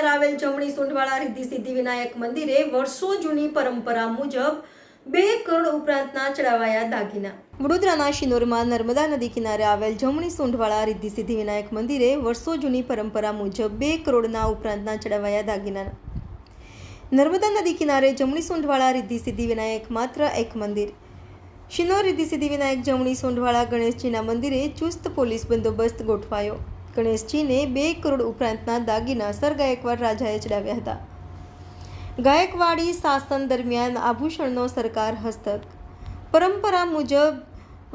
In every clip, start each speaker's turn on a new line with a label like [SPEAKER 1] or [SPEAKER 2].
[SPEAKER 1] કિનારે આવેલ જમણી સોંઢવાળા રિદ્ધિ સિદ્ધિ વિનાયક મંદિરે વર્ષો જૂની પરંપરા મુજબ 2 કરોડ ઉપરાંતના ચડાવાયા દાગીના. વડોદરાના શિનોરમાં નર્મદા નદી કિનારે આવેલ જમણી સોંઢવાળા રિદ્ધિ સિદ્ધિ વિનાયક મંદિરે વર્ષો જૂની પરંપરા મુજબ 2 કરોડના ઉપરાંતના ચડાવાયા દાગીના. નર્મદા નદી કિનારે જમણી સોંઢવાળા રિદ્ધિ સિદ્ધિ વિનાયક માત્ર એક મંદિર. શિનોર રિદ્ધિ સિદ્ધિ વિનાયક જમણી સોંઢવાળા ગણેશજીના મંદિરે ચુસ્ત પોલીસ બંદોબસ્ત ગોઠવાયો. ગણેશજીને 2 કરોડ ઉપરાંતના દાગીના સર ગાયકવાડ રાજાએ ચડાવ્યા હતા. ગાયકવાડી શાસન દરમિયાન આભૂષણનો સરકાર હસ્તક. પરંપરા મુજબ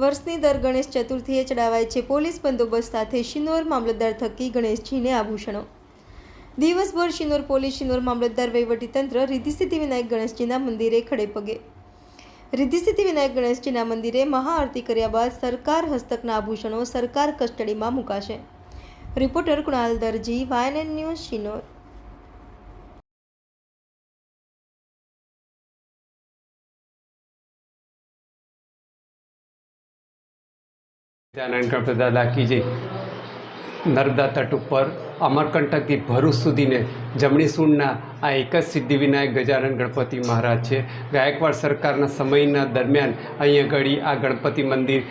[SPEAKER 1] વર્ષની દર ગણેશ ચતુર્થીએ ચડાવાય છે. પોલીસ બંદોબસ્ત સાથે શિનોર મામલતદાર થકી ગણેશજીને આભૂષણો. દિવસભર શિનોર પોલીસ, શિનોર મામલતદાર, વહીવટીતંત્ર રિદ્ધિ સિદ્ધિ વિનાયક ગણેશજીના મંદિરે ખડે પગે. રિદ્ધિ સિદ્ધિ વિનાયક ગણેશજીના મંદિરે મહાઆરતી કર્યા બાદ સરકાર હસ્તકના આભૂષણો સરકાર કસ્ટડીમાં મુકાશે. રિપોર્ટર કુણાલ દરજી, YNN ન્યૂઝ, શિનોર.
[SPEAKER 2] ગણપતિ દાદા કી જય. નર્મદા તટ ઉપર અમરકંટકથી ભરૂચ સુધીને જમણી સૂંઢના આ એક જ સિદ્ધિવિનાયક ગજાનન ગણપતિ મહારાજ છે. ગાયકવાડ સરકારના સમયના દરમિયાન અહીંયા આગળ આ ગણપતિ મંદિર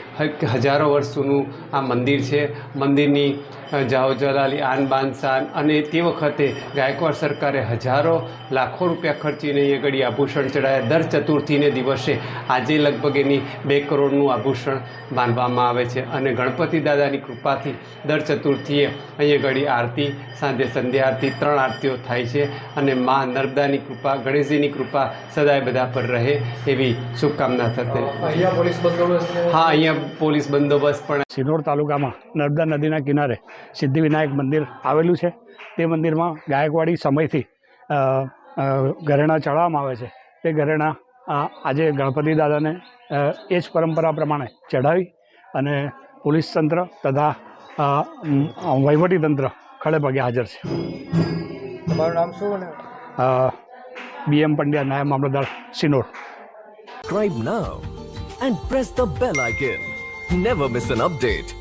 [SPEAKER 2] હજારો વર્ષ જૂનું આ મંદિર છે. મંદિરની જાઓ જલાલી આન બાન શાન, અને તે વખતે ગાયકવાડ સરકારે હજારો લાખો રૂપિયા ખર્ચીને અહીંયા આગળ આભૂષણ ચડાવ્યા. દર ચતુર્થીને દિવસે આજે લગભગ એની 2 કરોડનું આભૂષણ બાંધવામાં આવે છે. અને ગણપતિ દાદાની કૃપાથી દર ચતુર્થીએ અહીંયા આગળ આરતી, સાંજે સંધ્યા આરતી, 3 આરતીઓ થાય છે. અને મા નર્મદાની કૃપા, ગણેશજીની કૃપા સદાય બધા પર રહે એવી શુભકામના સાથે. હા, અહીંયા પોલીસ બંદોબસ્ત પણ.
[SPEAKER 3] શિનોર તાલુકામાં નર્મદા નદીના કિનારે સિદ્ધિવિનાયક મંદિર આવેલું છે. તે મંદિરમાં ગાયકવાડી સમયથી ઘરેણાં ચડાવવામાં આવે છે. તે ઘરેણાં આજે ગણપતિ દાદાને એ જ પરંપરા પ્રમાણે ચડાવી અને પોલીસ તંત્ર તથા વહીવટી તંત્ર ખડે પગે હાજર છે.
[SPEAKER 4] તમારું નામ શું?
[SPEAKER 3] BM પંડ્યા, નાયબ મામલતદાર, Shinor.
[SPEAKER 5] Subscribe now and press the bell icon. Never miss an update.